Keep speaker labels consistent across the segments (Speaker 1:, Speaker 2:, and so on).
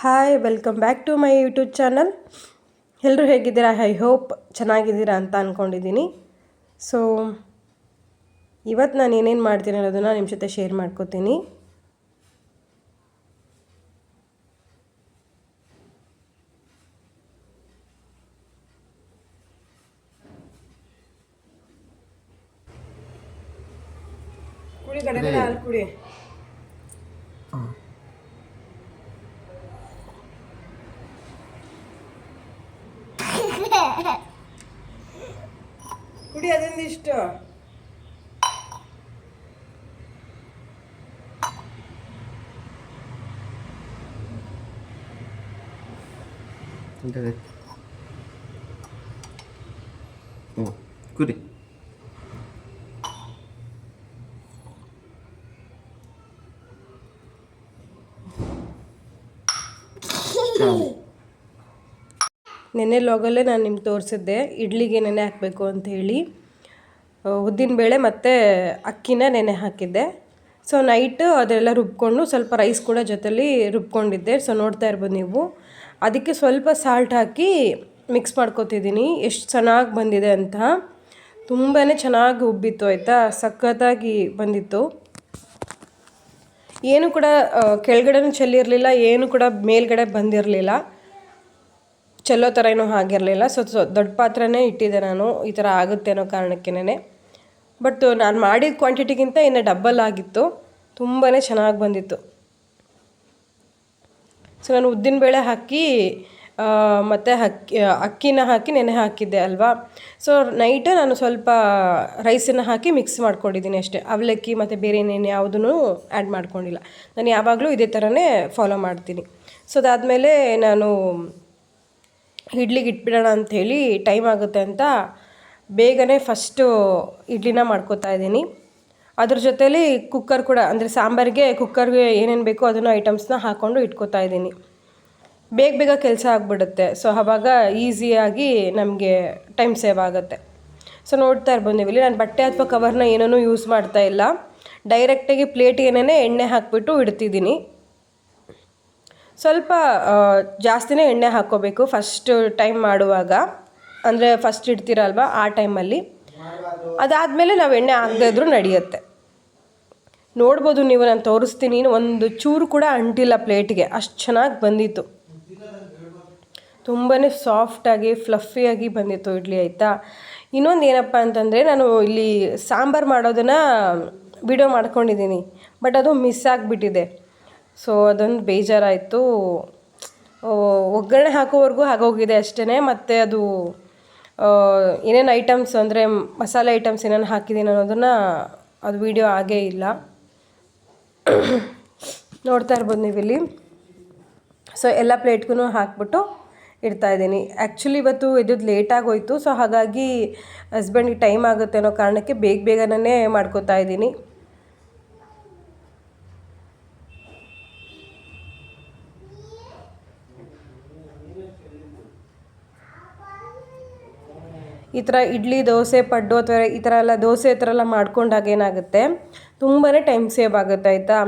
Speaker 1: Hi welcome back to my YouTube channel. ಎಲ್ಲರೂ ಹೇಗಿದ್ದೀರಾ? I hope ಚೆನ್ನಾಗಿದ್ದೀರಾ ಅಂತ ಅಂದ್ಕೊಂಡಿದ್ದೀನಿ. ಸೊ ಇವತ್ತು ನಾನು ಏನೇನು ಮಾಡ್ತೀನಿ ಅನ್ನೋದನ್ನು ನಿಮ್ಮ ಜೊತೆ ಶೇರ್ ಮಾಡ್ಕೋತೀನಿ. ಕುಡಿ ಗಡಗಡ ಹಾಲು ಕುಡಿ. ಕುಡಿ ಅದರಿಂದ ಇಷ್ಟು.
Speaker 2: ಕುಡಿ.
Speaker 1: ನೆನ್ನೆ ಲಾಗಲ್ಲೇ ನಾನು ನಿಮ್ಗೆ ತೋರಿಸಿದ್ದೆ ಇಡ್ಲಿಗೆ ನೆನೆ ಹಾಕಬೇಕು ಅಂತ ಹೇಳಿ. ಉದ್ದಿನಬೇಳೆ ಮತ್ತು ಅಕ್ಕಿನ ನೆನೆ ಹಾಕಿದ್ದೆ. ಸೊ ನೈಟು ಅದೆಲ್ಲ ರುಬ್ಕೊಂಡು ಸ್ವಲ್ಪ ರೈಸ್ ಕೂಡ ಜೊತೆಲಿ ರುಬ್ಕೊಂಡಿದ್ದೆ. ಸೊ ನೋಡ್ತಾ ಇರ್ಬೋದು ನೀವು. ಅದಕ್ಕೆ ಸ್ವಲ್ಪ ಸಾಲ್ಟ್ ಹಾಕಿ ಮಿಕ್ಸ್ ಮಾಡ್ಕೊತಿದ್ದೀನಿ. ಎಷ್ಟು ಚೆನ್ನಾಗಿ ಬಂದಿದೆ ಅಂತ. ತುಂಬಾ ಚೆನ್ನಾಗಿ ಉಬ್ಬಿತ್ತು ಆಯಿತಾ, ಸಖತ್ತಾಗಿ ಬಂದಿತ್ತು. ಏನು ಕೂಡ ಕೆಳಗಡೆನೂ ಚೆಲ್ಲಿರಲಿಲ್ಲ, ಏನು ಕೂಡ ಮೇಲ್ಗಡೆ ಬಂದಿರಲಿಲ್ಲ, ಚೆಲ್ಲೋ ಥರ ಏನೂ ಆಗಿರಲಿಲ್ಲ. ಸೊ ದೊಡ್ಡ ಪಾತ್ರೆನೇ ಇಟ್ಟಿದ್ದೆ ನಾನು, ಈ ಥರ ಆಗುತ್ತೆ ಅನ್ನೋ ಕಾರಣಕ್ಕೇನೆ. ಬಟ್ ನಾನು ಮಾಡಿದ ಕ್ವಾಂಟಿಟಿಗಿಂತ ಇನ್ನು ಡಬ್ಬಲ್ ಆಗಿತ್ತು. ತುಂಬಾ ಚೆನ್ನಾಗಿ ಬಂದಿತ್ತು. ಸೊ ನಾನು ಉದ್ದಿನಬೇಳೆ ಹಾಕಿ ಮತ್ತು ಅಕ್ಕಿನ ಹಾಕಿ ನೆನೆ ಹಾಕಿದ್ದೆ ಅಲ್ವಾ. ಸೊ ನೈಟು ನಾನು ಸ್ವಲ್ಪ ರೈಸನ್ನು ಹಾಕಿ ಮಿಕ್ಸ್ ಮಾಡ್ಕೊಂಡಿದ್ದೀನಿ ಅಷ್ಟೇ. ಅವಲಕ್ಕಿ ಮತ್ತು ಬೇರೆ ಏನೇನು ಯಾವುದೂ ಆ್ಯಡ್ ಮಾಡ್ಕೊಂಡಿಲ್ಲ. ನಾನು ಯಾವಾಗಲೂ ಇದೇ ಥರನೇ ಫಾಲೋ ಮಾಡ್ತೀನಿ. ಸೊ ಅದಾದಮೇಲೆ ನಾನು ಇಡ್ಲಿಗೆ ಇಟ್ಬಿಡೋಣ ಅಂಥೇಳಿ ಟೈಮ್ ಆಗುತ್ತೆ ಅಂತ ಬೇಗನೆ ಫಸ್ಟು ಇಡ್ಲಿನ ಮಾಡ್ಕೋತಾ ಇದ್ದೀನಿ. ಅದ್ರ ಜೊತೇಲಿ ಕುಕ್ಕರ್ ಕೂಡ, ಅಂದರೆ ಸಾಂಬಾರಿಗೆ ಕುಕ್ಕರ್ಗೆ ಏನೇನು ಬೇಕೋ ಅದನ್ನು ಐಟಮ್ಸ್ನ ಹಾಕ್ಕೊಂಡು ಇಟ್ಕೋತಾ ಇದ್ದೀನಿ. ಬೇಗ ಕೆಲಸ ಆಗಿಬಿಡುತ್ತೆ. ಸೊ ಆವಾಗ ಈಸಿಯಾಗಿ ನಮಗೆ ಟೈಮ್ ಸೇವ್ ಆಗುತ್ತೆ. ಸೊ ನೋಡ್ತಾ ಇರ್ಬೋದು ನೀವು ಇಲ್ಲಿ, ನಾನು ಬಟ್ಟೆ ಅಥವಾ ಕವರ್ನ ಏನೂ ಯೂಸ್ ಮಾಡ್ತಾ ಇಲ್ಲ. ಡೈರೆಕ್ಟಾಗಿ ಪ್ಲೇಟಿಗೇನೆ ಎಣ್ಣೆ ಹಾಕಿಬಿಟ್ಟು ಇಡ್ತಿದ್ದೀನಿ. ಸ್ವಲ್ಪ ಜಾಸ್ತಿನೇ ಎಣ್ಣೆ ಹಾಕ್ಕೋಬೇಕು ಫಸ್ಟ್ ಟೈಮ್ ಮಾಡುವಾಗ, ಅಂದರೆ ಫಸ್ಟ್ ಇಡ್ತೀರಲ್ವ ಆ ಟೈಮಲ್ಲಿ. ಅದಾದಮೇಲೆ ನಾವು ಎಣ್ಣೆ ಹಾಕದೇ ಇದ್ರೂ ನಡೆಯುತ್ತೆ. ನೋಡ್ಬೋದು ನೀವು, ನಾನು ತೋರಿಸ್ತೀನಿ. ಒಂದು ಚೂರು ಕೂಡ ಅಂಟಿಲ್ಲ ಪ್ಲೇಟ್ಗೆ, ಅಷ್ಟು ಚೆನ್ನಾಗಿ ಬಂದಿತ್ತು. ತುಂಬಾ ಸಾಫ್ಟಾಗಿ ಫ್ಲಫಿಯಾಗಿ ಬಂದಿತ್ತು ಇಡ್ಲಿ ಆಯಿತಾ. ಇನ್ನೊಂದು ಏನಪ್ಪ ಅಂತಂದರೆ, ನಾನು ಇಲ್ಲಿ ಸಾಂಬಾರು ಮಾಡೋದನ್ನು ವಿಡಿಯೋ ಮಾಡ್ಕೊಂಡಿದ್ದೀನಿ, ಬಟ್ ಅದು ಮಿಸ್ ಆಗಿಬಿಟ್ಟಿದೆ. ಸೊ ಅದೊಂದು ಬೇಜಾರಾಯಿತು. ಒಗ್ಗರಣೆ ಹಾಕೋವರೆಗೂ ಆಗೋಗಿದೆ ಅಷ್ಟೇ. ಮತ್ತು ಅದು ಏನೇನು ಐಟಮ್ಸ್, ಅಂದರೆ ಮಸಾಲೆ ಐಟಮ್ಸ್ ಏನೇನು ಹಾಕಿದ್ದೀನಿ ಅನ್ನೋದನ್ನು ಅದು ವಿಡಿಯೋ ಆಗೇ ಇಲ್ಲ. ನೋಡ್ತಾ ಇರ್ಬೋದು ನೀವಿಲ್ಲಿ. ಸೊ ಎಲ್ಲ ಪ್ಲೇಟ್ಗೂ ಹಾಕ್ಬಿಟ್ಟು ಇಡ್ತಾಯಿದ್ದೀನಿ. ಆ್ಯಕ್ಚುಲಿ ಇವತ್ತು ಇದ್ದದ್ದು ಲೇಟಾಗಿ ಹೋಯಿತು. ಸೊ ಹಾಗಾಗಿ ಹಸ್ಬೆಂಡಿಗೆ ಟೈಮ್ ಆಗುತ್ತೆ ಅನ್ನೋ ಕಾರಣಕ್ಕೆ ಬೇಗನೆ ಮಾಡ್ಕೋತಾ ಇದ್ದೀನಿ. ಈ ಥರ ಇಡ್ಲಿ, ದೋಸೆ, ಪಡ್ಡು ಅಥವಾ ಈ ಥರ ಎಲ್ಲ ದೋಸೆ ಥರ ಎಲ್ಲ ಮಾಡ್ಕೊಂಡಾಗ ಏನಾಗುತ್ತೆ, ತುಂಬಾ ಟೈಮ್ ಸೇವ್ ಆಗುತ್ತೆ ಆಯಿತಾ.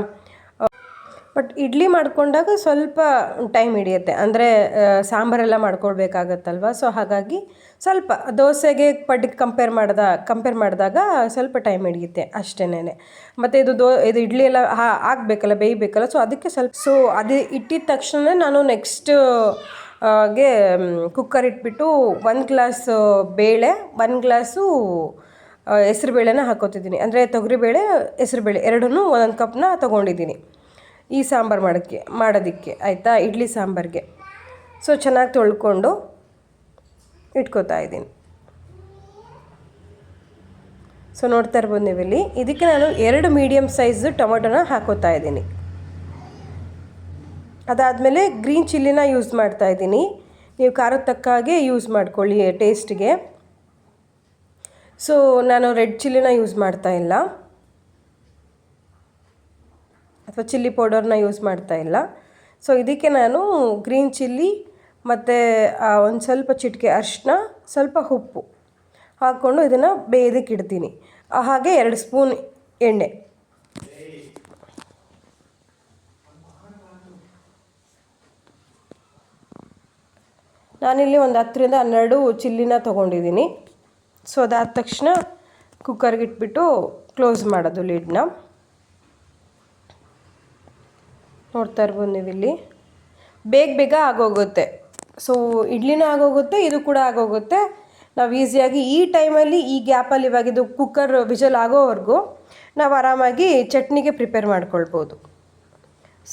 Speaker 1: ಬಟ್ ಇಡ್ಲಿ ಮಾಡ್ಕೊಂಡಾಗ ಸ್ವಲ್ಪ ಟೈಮ್ ಹಿಡಿಯುತ್ತೆ, ಅಂದರೆ ಸಾಂಬಾರೆಲ್ಲ ಮಾಡ್ಕೊಳ್ಬೇಕಾಗತ್ತಲ್ವ. ಸೊ ಹಾಗಾಗಿ ಸ್ವಲ್ಪ ದೋಸೆಗೆ ಪಡ್ಡಿಗೆ ಕಂಪೇರ್ ಮಾಡಿದಾಗ ಸ್ವಲ್ಪ ಟೈಮ್ ಹಿಡಿಯುತ್ತೆ ಅಷ್ಟೇನೆ. ಮತ್ತು ಇದು ಇಡ್ಲಿ ಎಲ್ಲ ಆಗಬೇಕಲ್ಲ, ಬೇಯಬೇಕಲ್ಲ. ಸೊ ಅದಕ್ಕೆ ಸ್ವಲ್ಪ ಅದು ಇಟ್ಟಿದ ತಕ್ಷಣ ನಾನು ನೆಕ್ಸ್ಟ್ ಕುಕ್ಕರ್ ಇಟ್ಬಿಟ್ಟು 1 ಗ್ಲಾಸ್ ಬೇಳೆ, 1 ಗ್ಲಾಸು ಹೆಸ್ರುಬೇಳೆನ ಹಾಕೋತಿದ್ದೀನಿ. ಅಂದರೆ ತೊಗರಿಬೇಳೆ, ಹೆಸ್ರುಬೇಳೆ ಎರಡನ್ನೂ 1 ಕಪ್ನ ತೊಗೊಂಡಿದ್ದೀನಿ ಈ ಸಾಂಬಾರು ಮಾಡೋದಕ್ಕೆ ಆಯಿತಾ, ಇಡ್ಲಿ ಸಾಂಬಾರಿಗೆ. ಸೊ ಚೆನ್ನಾಗಿ ತೊಳ್ಕೊಂಡು ಇಟ್ಕೋತಾ ಇದ್ದೀನಿ. ಸೊ ನೋಡ್ತಾ ಇರ್ಬೋದು ನೀವಿಲ್ಲಿ. ಇದಕ್ಕೆ ನಾನು 2 ಮೀಡಿಯಮ್ ಸೈಜ್ ಟೊಮೊಟೊನ ಹಾಕೋತಾ ಇದ್ದೀನಿ. ಅದಾದಮೇಲೆ ಗ್ರೀನ್ ಚಿಲ್ಲಿನ ಯೂಸ್ ಮಾಡ್ತಾ ಇದ್ದೀನಿ. ನೀವು ಖಾರದ ತಕ್ಕ ಹಾಗೆ ಯೂಸ್ ಮಾಡ್ಕೊಳ್ಳಿ ಟೇಸ್ಟ್ಗೆ. ಸೊ ನಾನು ರೆಡ್ ಚಿಲ್ಲಿನ ಯೂಸ್ ಮಾಡ್ತಾ ಇಲ್ಲ, ಅಥವಾ ಚಿಲ್ಲಿ ಪೌಡರ್ನ ಯೂಸ್ ಮಾಡ್ತಾ ಇಲ್ಲ. ಸೊ ಇದಕ್ಕೆ ನಾನು ಗ್ರೀನ್ ಚಿಲ್ಲಿ ಮತ್ತು ಒಂದು ಸ್ವಲ್ಪ ಚಿಟಿಕೆ ಅರಿಶಿನ, ಸ್ವಲ್ಪ ಉಪ್ಪು ಹಾಕ್ಕೊಂಡು ಇದನ್ನು ಬೇಯೋದಕ್ಕೆ ಇಡ್ತೀನಿ. ಹಾಗೆ 2 ಸ್ಪೂನ್ ಎಣ್ಣೆ. ನಾನಿಲ್ಲಿ ಒಂದು 10ರಿಂದ 12 ಚಿಲ್ಲಿನ ತೊಗೊಂಡಿದ್ದೀನಿ. ಸೊ ಅದಾದ ತಕ್ಷಣ ಕುಕ್ಕರ್ಗೆ ಇಟ್ಬಿಟ್ಟು ಕ್ಲೋಸ್ ಮಾಡೋದು ಲಿಡ್ನ. ನೋಡ್ತಾ ಇರ್ಬೋದು ನೀವಿಲ್ಲಿ ಬೇಗ ಆಗೋಗುತ್ತೆ. ಸೊ ಇಡ್ಲಿನೂ ಆಗೋಗುತ್ತೆ, ಇದು ಕೂಡ ಆಗೋಗುತ್ತೆ. ನಾವು ಈಸಿಯಾಗಿ ಈ ಟೈಮಲ್ಲಿ ಈ ಗ್ಯಾಪಲ್ಲಿ ಇವಾಗ ಇದು ಕುಕ್ಕರ್ ವಿಜಲ್ ಆಗೋವರೆಗೂ ನಾವು ಆರಾಮಾಗಿ ಚಟ್ನಿಗೆ ಪ್ರಿಪೇರ್ ಮಾಡ್ಕೊಳ್ಬೋದು.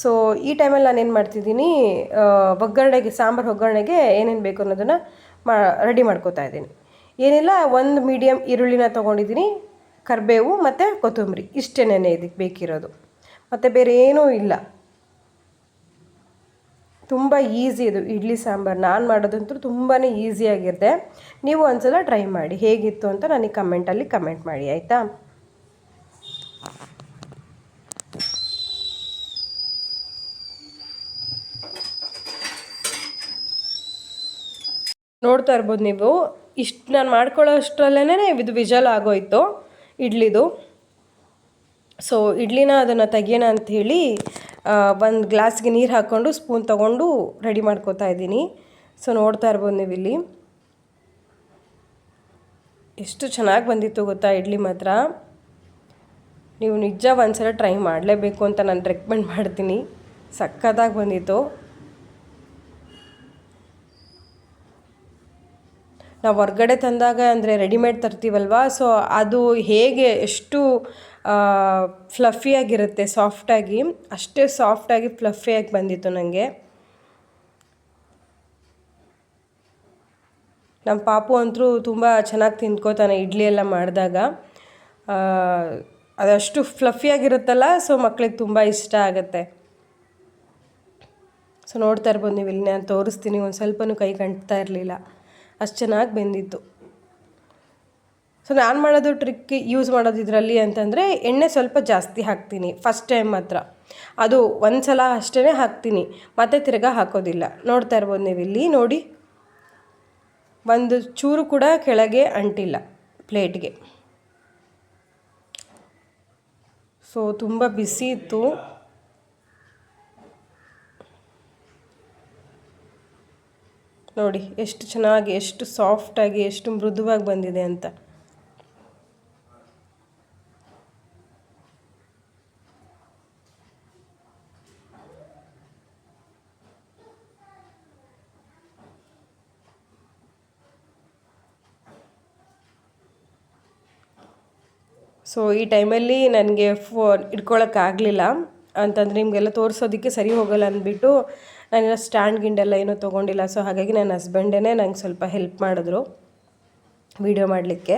Speaker 1: ಸೊ ಈ ಟೈಮಲ್ಲಿ ನಾನೇನು ಮಾಡ್ತಿದ್ದೀನಿ, ಒಗ್ಗರಣೆಗೆ ಸಾಂಬಾರು ಒಗ್ಗರಣೆಗೆ ಏನೇನು ಬೇಕು ಅನ್ನೋದನ್ನು ರೆಡಿ ಮಾಡ್ಕೋತಾ ಇದ್ದೀನಿ. ಏನಿಲ್ಲ, ಒಂದು ಮೀಡಿಯಮ್ ಈರುಳ್ಳಿನ ತೊಗೊಂಡಿದ್ದೀನಿ, ಕರಿಬೇವು ಮತ್ತು ಕೊತ್ತಂಬರಿ, ಇಷ್ಟೇನೇ ಇದಕ್ಕೆ ಬೇಕಿರೋದು, ಮತ್ತು ಬೇರೆ ಏನೂ ಇಲ್ಲ. ತುಂಬ ಈಸಿ ಇದು ಇಡ್ಲಿ ಸಾಂಬಾರು. ನಾನು ಮಾಡೋದಂತೂ ತುಂಬಾ ಈಸಿಯಾಗಿರುತ್ತೆ. ನೀವು ಒಂದ್ಸಲ ಟ್ರೈ ಮಾಡಿ, ಹೇಗಿತ್ತು ಅಂತ ನನಗೆ ಕಮೆಂಟಲ್ಲಿ ಕಮೆಂಟ್ ಮಾಡಿ, ಆಯಿತಾ? ನೋಡ್ತಾ ಇರ್ಬೋದು ನೀವು, ಇಷ್ಟು ನಾನು ಮಾಡ್ಕೊಳ್ಳೋ ಅಷ್ಟರಲ್ಲೇ ಇದು ವಿಜಲ್ ಆಗೋಯ್ತು ಇಡ್ಲಿದು. ಸೊ ಇಡ್ಲಿನ ಅದನ್ನು ತೆಗಿಯೋಣ ಅಂಥೇಳಿ ಒಂದು ಗ್ಲಾಸ್ಗೆ ನೀರು ಹಾಕ್ಕೊಂಡು ಸ್ಪೂನ್ ತೊಗೊಂಡು ರೆಡಿ ಮಾಡ್ಕೋತಾ ಇದ್ದೀನಿ. ಸೊ ನೋಡ್ತಾ ಇರ್ಬೋದು ನೀವು ಇಲ್ಲಿ ಎಷ್ಟು ಚೆನ್ನಾಗಿ ಬಂದಿತ್ತು ಗೊತ್ತಾ ಇಡ್ಲಿ ಮಾತ್ರ. ನೀವು ನಿಜ ಒಂದ್ಸಲ ಟ್ರೈ ಮಾಡಲೇಬೇಕು ಅಂತ ನಾನು ರೆಕಮೆಂಡ್ ಮಾಡ್ತೀನಿ. ಸಖತ್ತಾಗಿ ಬಂದಿತ್ತು. ನಾವು ಹೊರ್ಗಡೆ ತಂದಾಗ ಅಂದರೆ ರೆಡಿಮೇಡ್ ತರ್ತೀವಲ್ವ, ಸೊ ಅದು ಹೇಗೆ ಎಷ್ಟು ಫ್ಲಫಿಯಾಗಿರುತ್ತೆ, ಸಾಫ್ಟಾಗಿ, ಅಷ್ಟೇ ಸಾಫ್ಟಾಗಿ ಫ್ಲಫಿಯಾಗಿ ಬಂದಿತ್ತು ನನಗೆ. ನಮ್ಮ ಪಾಪು ಅಂತೂ ತುಂಬ ಚೆನ್ನಾಗಿ ತಿಂದ್ಕೋತಾನೆ ಇಡ್ಲಿ ಎಲ್ಲ ಮಾಡಿದಾಗ. ಅದಷ್ಟು ಫ್ಲಫಿಯಾಗಿರುತ್ತಲ್ಲ, ಸೊ ಮಕ್ಳಿಗೆ ತುಂಬ ಇಷ್ಟ ಆಗುತ್ತೆ. ಸೊ ನೋಡ್ತಾ ಇರ್ಬೋದು ನೀವು ಇಲ್ಲಿ, ನಾನು ತೋರಿಸ್ತೀನಿ, ಒಂದು ಸ್ವಲ್ಪನೂ ಕೈ ಕಂಡ್ತಾ ಇರಲಿಲ್ಲ, ಅಷ್ಟು ಚೆನ್ನಾಗಿ ಬೆಂದಿತ್ತು. ಸೊ ನಾನು ಮಾಡೋದು ಟ್ರಿಕ್ ಯೂಸ್ ಮಾಡೋದು ಇದರಲ್ಲಿ ಅಂತಂದರೆ, ಎಣ್ಣೆ ಸ್ವಲ್ಪ ಜಾಸ್ತಿ ಹಾಕ್ತೀನಿ ಫಸ್ಟ್ ಟೈಮ್ ಮಾತ್ರ. ಅದು ಒಂದು ಸಲ ಅಷ್ಟೇ ಹಾಕ್ತೀನಿ, ಮತ್ತೆ ತಿರ್ಗಾ ಹಾಕೋದಿಲ್ಲ. ನೋಡ್ತಾ ಇರ್ಬೋದು ನೀವು ಇಲ್ಲಿ ನೋಡಿ, ಒಂದು ಚೂರು ಕೂಡ ಕೆಳಗೆ ಅಂಟಿಲ್ಲ ಪ್ಲೇಟ್ಗೆ. ಸೊ ತುಂಬ ಬಿಸಿ ಇತ್ತು. ನೋಡಿ ಎಷ್ಟು ಚೆನ್ನಾಗಿ, ಎಷ್ಟು ಸಾಫ್ಟಾಗಿ, ಎಷ್ಟು ಮೃದುವಾಗಿ ಬಂದಿದೆ ಅಂತ. ಸೊ ಈ ಟೈಮಲ್ಲಿ ನನಗೆ ಫೋನ್ ಇಟ್ಕೊಳ್ಳೋಕ್ಕಾಗಲಿಲ್ಲ, ಅಂತಂದರೆ ನಿಮಗೆಲ್ಲ ತೋರಿಸೋದಕ್ಕೆ ಸರಿ ಹೋಗಲ್ಲ ಅಂದ್ಬಿಟ್ಟು ನಾನೆಲ್ಲ ಸ್ಟ್ಯಾಂಡ್ ಗಿಂಡೆಲ್ಲ ಏನೂ ತೊಗೊಂಡಿಲ್ಲ. ಸೊ ಹಾಗಾಗಿ ನನ್ನ ಹಸ್ಬೆಂಡೇ ನಂಗೆ ಸ್ವಲ್ಪ ಹೆಲ್ಪ್ ಮಾಡಿದ್ರು ವಿಡಿಯೋ ಮಾಡಲಿಕ್ಕೆ.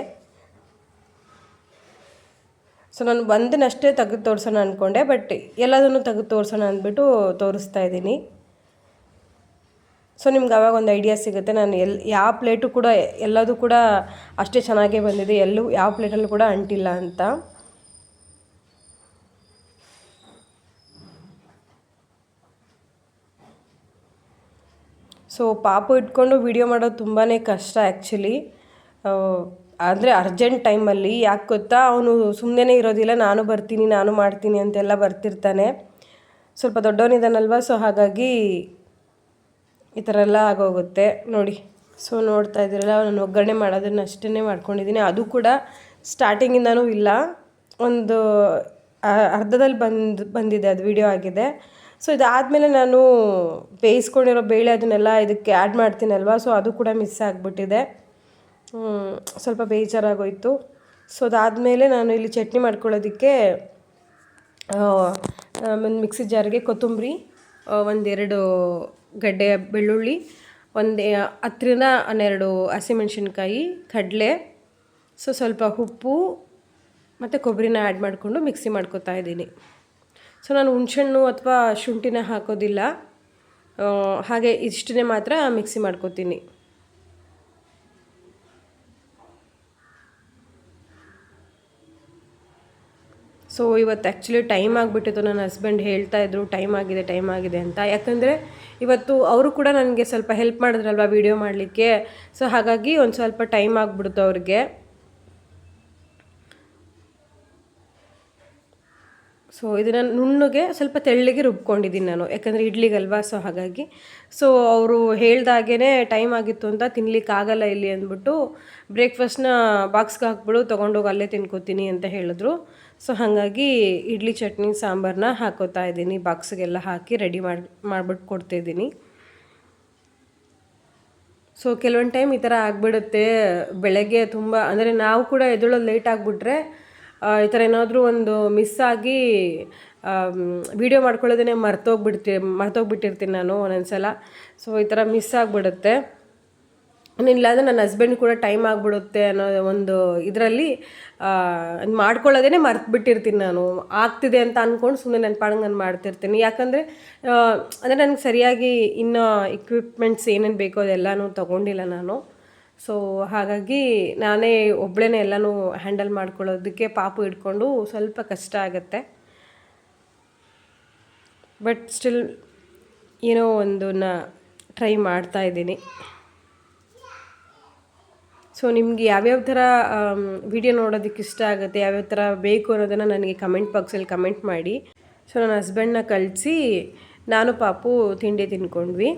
Speaker 1: ಸೊ ನಾನು ಒಂದನ್ನಷ್ಟೇ ತೆಗೆದು ತೋರಿಸೋಣ ಅಂದ್ಕೊಂಡೆ, ಬಟ್ ಎಲ್ಲದನ್ನು ತೆಗೆದು ತೋರಿಸೋಣ ಅಂದ್ಬಿಟ್ಟು ತೋರಿಸ್ತಾ ಇದ್ದೀನಿ. ಸೊ ನಿಮ್ಗೆ ಆವಾಗ ಒಂದು ಐಡಿಯಾ ಸಿಗುತ್ತೆ. ನಾನು ಯಾವ ಪ್ಲೇಟು ಕೂಡ ಎಲ್ಲದೂ ಕೂಡ ಅಷ್ಟೇ ಚೆನ್ನಾಗೇ ಬಂದಿದೆ, ಎಲ್ಲೂ ಯಾವ ಪ್ಲೇಟಲ್ಲೂ ಕೂಡ ಅಂಟಿಲ್ಲ ಅಂತ. ಸೊ ಪಾಪು ಇಟ್ಕೊಂಡು ವಿಡಿಯೋ ಮಾಡೋದು ತುಂಬಾ ಕಷ್ಟ ಆ್ಯಕ್ಚುಲಿ. ಅಂದರೆ ಅರ್ಜೆಂಟ್ ಟೈಮಲ್ಲಿ, ಯಾಕೆ ಗೊತ್ತಾ, ಅವನು ಸುಮ್ಮನೆ ಇರೋದಿಲ್ಲ, ನಾನು ಬರ್ತೀನಿ, ನಾನು ಮಾಡ್ತೀನಿ ಅಂತೆಲ್ಲ ಬರ್ತಿರ್ತಾನೆ. ಸ್ವಲ್ಪ ದೊಡ್ಡವನಿದ್ದಾನಲ್ವ, ಸೊ ಹಾಗಾಗಿ ಈ ಥರ ಎಲ್ಲ ಆಗೋಗುತ್ತೆ ನೋಡಿ. ಸೊ ನೋಡ್ತಾ ಇದ್ದೀರಲ್ಲ, ನಾನು ಒಗ್ಗರಣೆ ಮಾಡೋದನ್ನು ಅಷ್ಟೇ ಮಾಡ್ಕೊಂಡಿದ್ದೀನಿ. ಅದು ಕೂಡ ಸ್ಟಾರ್ಟಿಂಗಿಂದನೂ ಇಲ್ಲ, ಒಂದು ಅರ್ಧದಲ್ಲಿ ಬಂದಿದೆ, ಅದು ವಿಡಿಯೋ ಆಗಿದೆ. ಸೊ ಇದಾದಮೇಲೆ ನಾನು ಬೇಯಿಸ್ಕೊಂಡಿರೋ ಬೇಳೆ ಅದನ್ನೆಲ್ಲ ಇದಕ್ಕೆ ಆ್ಯಡ್ ಮಾಡ್ತೀನಲ್ವ, ಸೊ ಅದು ಕೂಡ ಮಿಸ್ ಆಗಿಬಿಟ್ಟಿದೆ, ಸ್ವಲ್ಪ ಬೇಜಾರಾಗೋಯಿತು. ಸೊ ಅದಾದಮೇಲೆ ನಾನು ಇಲ್ಲಿ ಚಟ್ನಿ ಮಾಡ್ಕೊಳ್ಳೋದಕ್ಕೆ ಒಂದು ಮಿಕ್ಸಿ ಜಾರಿಗೆ ಕೊತ್ತಂಬರಿ, 1-2 ಗಡ್ಡೆ ಬೆಳ್ಳುಳ್ಳಿ, 10ರಿಂದ 12 ಹಸಿಮೆಣ್ಸಿನ್ಕಾಯಿ, ಕಡಲೆ, ಸೊ ಸ್ವಲ್ಪ ಉಪ್ಪು ಮತ್ತು ಕೊಬ್ಬರಿನ ಆ್ಯಡ್ ಮಾಡಿಕೊಂಡು ಮಿಕ್ಸಿ ಮಾಡ್ಕೊತಾ ಇದ್ದೀನಿ. ಸೊ ನಾನು ಹುಣಸೆಹಣ್ಣು ಅಥವಾ ಶುಂಠಿನ ಹಾಕೋದಿಲ್ಲ, ಹಾಗೆ ಇಷ್ಟನ್ನೇ ಮಾತ್ರ ಮಿಕ್ಸಿ ಮಾಡ್ಕೊತೀನಿ. ಸೊ ಇವತ್ತು ಆ್ಯಕ್ಚುಲಿ ಟೈಮ್ ಆಗಿಬಿಟ್ಟಿತ್ತು. ನನ್ನ ಹಸ್ಬೆಂಡ್ ಹೇಳ್ತಾಯಿದ್ರು ಟೈಮ್ ಆಗಿದೆ ಅಂತ. ಯಾಕಂದರೆ ಇವತ್ತು ಅವರು ಕೂಡ ನನಗೆ ಸ್ವಲ್ಪ ಹೆಲ್ಪ್ ಮಾಡಿದ್ರಲ್ವ ವೀಡಿಯೋ ಮಾಡಲಿಕ್ಕೆ. ಸೊ ಹಾಗಾಗಿ ಒಂದು ಸ್ವಲ್ಪ ಟೈಮ್ ಆಗಿಬಿಡ್ತು ಅವ್ರಿಗೆ. ಸೊ ಸೊ ಇದನ್ನು ನುಣ್ಣಗೆ ಸ್ವಲ್ಪ ತೆಳ್ಳಗೆ ರುಬ್ಕೊಂಡಿದ್ದೀನಿ ನಾನು, ಯಾಕಂದರೆ ಇಡ್ಲಿಗಲ್ವಾ. ಸೊ ಹಾಗಾಗಿ ಸೊ ಅವರು ಹೇಳ್ದಾಗೇ ಟೈಮ್ ಆಗಿತ್ತು ಅಂತ ತಿನ್ಲಿಕ್ಕಾಗಲ್ಲ ಇಲ್ಲಿ ಅಂದ್ಬಿಟ್ಟು ಬ್ರೇಕ್ಫಾಸ್ಟ್ನ ಬಾಕ್ಸ್ಗೆ ಹಾಕ್ಬಿಡು ತೊಗೊಂಡೋಗಿ ಅಲ್ಲೇ ತಿನ್ಕೋತೀನಿ ಅಂತ ಹೇಳಿದ್ರು. ಸೊ ಹಾಗಾಗಿ ಇಡ್ಲಿ ಚಟ್ನಿ ಸಾಂಬಾರನ್ನ ಹಾಕೋತಾ ಇದ್ದೀನಿ, ಬಾಕ್ಸಿಗೆಲ್ಲ ಹಾಕಿ ರೆಡಿ ಮಾಡಿಬಿಟ್ಟು ಕೊಡ್ತಾಯಿದ್ದೀನಿ. ಸೊ ಕೆಲವೊಂದು ಟೈಮ್ ಈ ಥರ ಆಗಿಬಿಡುತ್ತೆ, ಬೆಳಗ್ಗೆ ತುಂಬ ಅಂದರೆ ನಾವು ಕೂಡ ಎದ್ದೇಳೋದು ಲೇಟ್ ಆಗಿಬಿಟ್ರೆ ಈ ಥರ ಏನಾದರೂ ಒಂದು ಮಿಸ್ ಆಗಿ ವೀಡಿಯೋ ಮಾಡ್ಕೊಳ್ಳೋದೇ ಮರ್ತೋಗ್ಬಿಟ್ಟಿರ್ತೀನಿ ನಾನು ಒಂದೊಂದ್ಸಲ. ಸೊ ಈ ಥರ ಮಿಸ್ ಆಗಿಬಿಡುತ್ತೆ. ಇಲ್ಲಾಂದರೆ ನನ್ನ ಹಸ್ಬೆಂಡ್ ಕೂಡ ಟೈಮ್ ಆಗಿಬಿಡುತ್ತೆ ಅನ್ನೋ ಒಂದು ಇದರಲ್ಲಿ ಮಾಡ್ಕೊಳ್ಳೋದೇ ಮರ್ತುಬಿಟ್ಟಿರ್ತೀನಿ ನಾನು. ಆಗ್ತಿದೆ ಅಂತ ಅಂದ್ಕೊಂಡು ಸುಮ್ಮನೆ ನನ್ನ ಪಾಡಿಗೆ ನಾನು ಮಾಡ್ತಿರ್ತೀನಿ. ಯಾಕಂದರೆ ಅಂದರೆ ನನಗೆ ಸರಿಯಾಗಿ ಇನ್ನೂ ಇಕ್ವಿಪ್ಮೆಂಟ್ಸ್ ಏನೇನು ಬೇಕೋ ಅದೆಲ್ಲನೂ ತೊಗೊಂಡಿಲ್ಲ ನಾನು. ಸೊ ಹಾಗಾಗಿ ನಾನೇ ಒಬ್ಬಳೇ ಎಲ್ಲನೂ ಹ್ಯಾಂಡಲ್ ಮಾಡ್ಕೊಳ್ಳೋದಕ್ಕೆ ಪಾಪು ಹಿಡ್ಕೊಂಡು ಸ್ವಲ್ಪ ಕಷ್ಟ ಆಗುತ್ತೆ. ಬಟ್ ಸ್ಟಿಲ್ ಏನೋ ಒಂದನ್ನ ಟ್ರೈ ಮಾಡ್ತಾಯಿದ್ದೀನಿ. ಸೊ ನಿಮಗೆ ಯಾವ್ಯಾವ ಥರ ವಿಡಿಯೋ ನೋಡೋದಕ್ಕೆ ಇಷ್ಟ ಆಗುತ್ತೆ, ಯಾವ್ಯಾವ ಥರ ಬೇಕು ಅನ್ನೋದನ್ನು ನನಗೆ ಕಮೆಂಟ್ ಬಾಕ್ಸಲ್ಲಿ ಕಮೆಂಟ್ ಮಾಡಿ. ಸೊ ನನ್ನ ಹಸ್ಬೆಂಡ್ನ ಕಳಿಸಿ ನಾನು ಪಾಪು ತಿಂಡಿ ತಿನ್ಕೊಂಡ್ವಿ.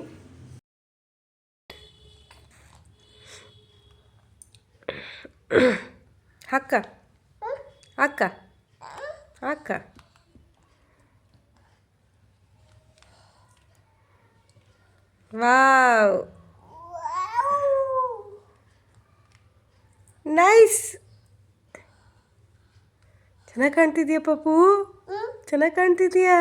Speaker 1: ಅಕ್ಕ ಅಕ್ಕ ಅಕ್ಕ ವಾವ್, ನೈಸ್. ಚೆನ್ನಾಗಿ ಕಾಣ್ತಿದ್ಯಾ ಪಾಪು, ಚೆನ್ನಾಗಿ ಕಾಣ್ತಿದ್ಯಾ.